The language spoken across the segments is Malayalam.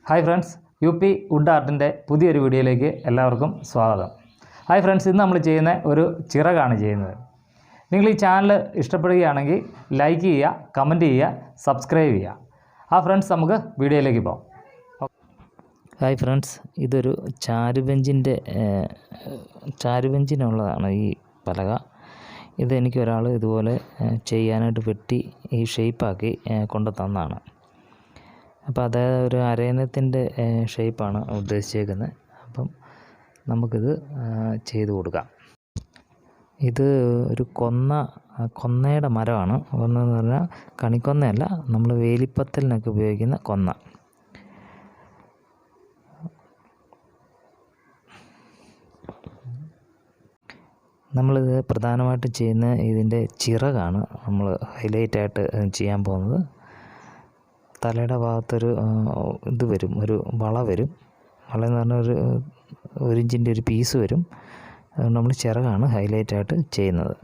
ഹായ് ഫ്രണ്ട്സ്, UP വുഡ് ആർട്ടിൻ്റെ പുതിയൊരു വീഡിയോയിലേക്ക് എല്ലാവർക്കും സ്വാഗതം. ഹായ് ഫ്രണ്ട്സ്, ഇന്ന് നമ്മൾ ചെയ്യുന്ന ഒരു ചിറകാണ് ചെയ്യുന്നത്. നിങ്ങൾ ഈ ചാനൽ ഇഷ്ടപ്പെടുകയാണെങ്കിൽ ലൈക്ക് ചെയ്യുക, കമൻറ്റ് ചെയ്യുക, സബ്സ്ക്രൈബ് ചെയ്യുക. ഫ്രണ്ട്സ്, നമുക്ക് വീഡിയോയിലേക്ക് പോകാം. ഹായ് ഫ്രണ്ട്സ്, ഇതൊരു ചാരുബെഞ്ചിനുള്ളതാണ് ഈ പലക. ഇതെനിക്ക് ഒരാൾ ഇതുപോലെ ചെയ്യാനായിട്ട് വെട്ടി ഈ ഷേപ്പാക്കി കൊണ്ടു തന്നതാണ്. അപ്പോൾ അതായത് ഒരു അരയന്നത്തിൻ്റെ ഷേപ്പാണ് ഉദ്ദേശിച്ചേക്കുന്നത്. അപ്പം നമുക്കിത് ചെയ്ത് കൊടുക്കാം. ഇത് ഒരു കൊന്നയുടെ മരമാണ്. കൊന്നെന്ന് പറഞ്ഞാൽ കണിക്കൊന്നയല്ല, നമ്മൾ വേലിപ്പത്തലിനൊക്കെ ഉപയോഗിക്കുന്ന കൊന്ന. നമ്മളിത് പ്രധാനമായിട്ടും ചെയ്യുന്ന ഇതിൻ്റെ ചിറകാണ് നമ്മൾ ഹൈലൈറ്റായിട്ട് ചെയ്യാൻ പോകുന്നത്. തലയുടെ ഭാഗത്തൊരു ഇത് വരും, ഒരു വള വരും. വള എന്ന് പറഞ്ഞാൽ ഒരു ഇഞ്ചിൻ്റെ ഒരു പീസ് വരും. അതുകൊണ്ട് നമ്മൾ ചിറകാണ് ഹൈലൈറ്റായിട്ട് ചെയ്യുന്നത്.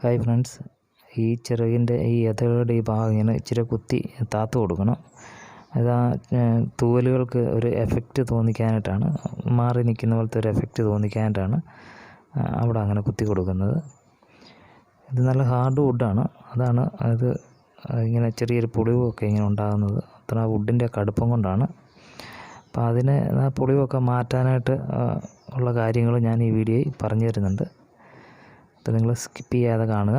ഹായ് ഫ്രണ്ട്സ്, ഈ ചിറകിൻ്റെ ഈ എതകളുടെ ഈ ഭാഗം ഇങ്ങനെ ഇച്ചിരി കുത്തി താത്തു കൊടുക്കണം. അത് ആ തൂവലുകൾക്ക് ഒരു എഫക്റ്റ് തോന്നിക്കാനായിട്ടാണ്, മാറി നിൽക്കുന്ന പോലത്തെ ഒരു എഫക്റ്റ് തോന്നിക്കാനായിട്ടാണ് അവിടെ അങ്ങനെ കുത്തി കൊടുക്കുന്നത്. ഇത് നല്ല ഹാർഡ് വുഡാണ്. അതാണ് അത് ഇങ്ങനെ ചെറിയൊരു പൊളിവൊക്കെ ഇങ്ങനെ ഉണ്ടാകുന്നത്. അത്ര വുഡിൻ്റെ കടുപ്പം കൊണ്ടാണ്. അപ്പോൾ അതിനെ ആ പൊളിവൊക്കെ മാറ്റാനായിട്ട് ഉള്ള കാര്യങ്ങൾ ഞാൻ ഈ വീഡിയോയിൽ പറഞ്ഞു തരുന്നുണ്ട്. അപ്പോൾ നിങ്ങൾ സ്കിപ്പ് ചെയ്യാതെ കാണുക.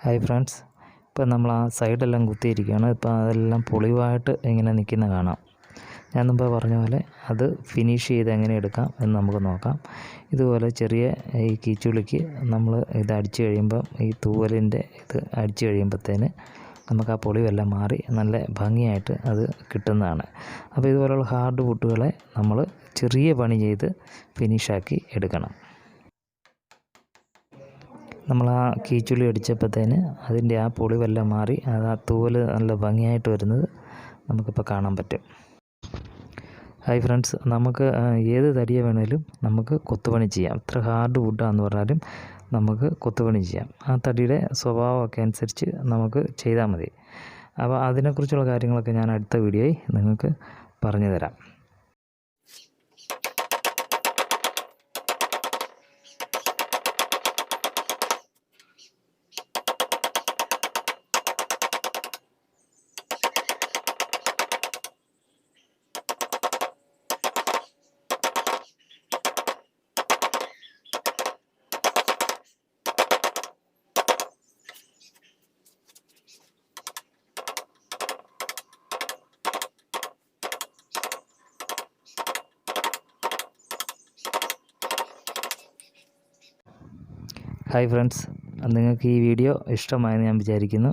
ഹായ് ഫ്രണ്ട്സ്, ഇപ്പോൾ നമ്മൾ ആ സൈഡെല്ലാം കുത്തിയിരിക്കുകയാണ്. ഇപ്പോൾ അതെല്ലാം പൊളിവായിട്ട് ഇങ്ങനെ നിൽക്കുന്ന കാണാം. ഞാൻ മുമ്പ് പറഞ്ഞ പോലെ അത് ഫിനിഷ് ചെയ്ത് എങ്ങനെ എടുക്കാം എന്ന് നമുക്ക് നോക്കാം. ഇതുപോലെ ചെറിയ ഈ കീച്ചുളിക്ക് നമ്മൾ ഇത് അടിച്ചു കഴിയുമ്പം, ഈ തൂവലിൻ്റെ ഇത് അടിച്ചു കഴിയുമ്പോഴത്തേന് നമുക്ക് ആ പൊളിവെല്ലാം മാറി നല്ല ഭംഗിയായിട്ട് അത് കിട്ടുന്നതാണ്. അപ്പോൾ ഇതുപോലുള്ള ഹാർഡ് വുഡുകളെ നമ്മൾ ചെറിയ പണി ചെയ്ത് ഫിനിഷാക്കി എടുക്കണം. നമ്മൾ ആ കീച്ചുളി അടിച്ചപ്പോഴത്തേന് അതിൻ്റെ ആ പൊളിവെല്ലാം മാറി അത് ആ തൂവൽ നല്ല ഭംഗിയായിട്ട് വരുന്നത് നമുക്കിപ്പോൾ കാണാൻ പറ്റും. ഹായ് ഫ്രണ്ട്സ്, നമുക്ക് ഏത് തടിയെ വേണേലും നമുക്ക് കൊത്തുപണി ചെയ്യാം. എത്ര ഹാർഡ് വുഡാന്ന് പറഞ്ഞാലും നമുക്ക് കൊത്തുപണി ചെയ്യാം. ആ തടിയുടെ സ്വഭാവമൊക്കെ അനുസരിച്ച് നമുക്ക് ചെയ്താൽ മതി. അപ്പോൾ അതിനെക്കുറിച്ചുള്ള കാര്യങ്ങളൊക്കെ ഞാൻ അടുത്ത വീഡിയോയിൽ നിങ്ങൾക്ക് പറഞ്ഞു തരാം. ഹായ് ഫ്രണ്ട്സ്, നിങ്ങൾക്ക് ഈ വീഡിയോ ഇഷ്ടമായെന്ന് ഞാൻ വിചാരിക്കുന്നു.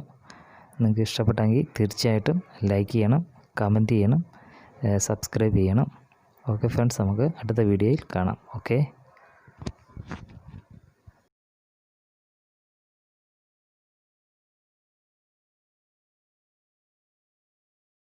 നിങ്ങൾക്ക് ഇഷ്ടപ്പെട്ടെങ്കിൽ തീർച്ചയായിട്ടും ലൈക്ക് ചെയ്യണം, കമൻറ്റ് ചെയ്യണം, സബ്സ്ക്രൈബ് ചെയ്യണം. ഓക്കെ ഫ്രണ്ട്സ്, നമുക്ക് അടുത്ത വീഡിയോയിൽ കാണാം. ഓക്കെ.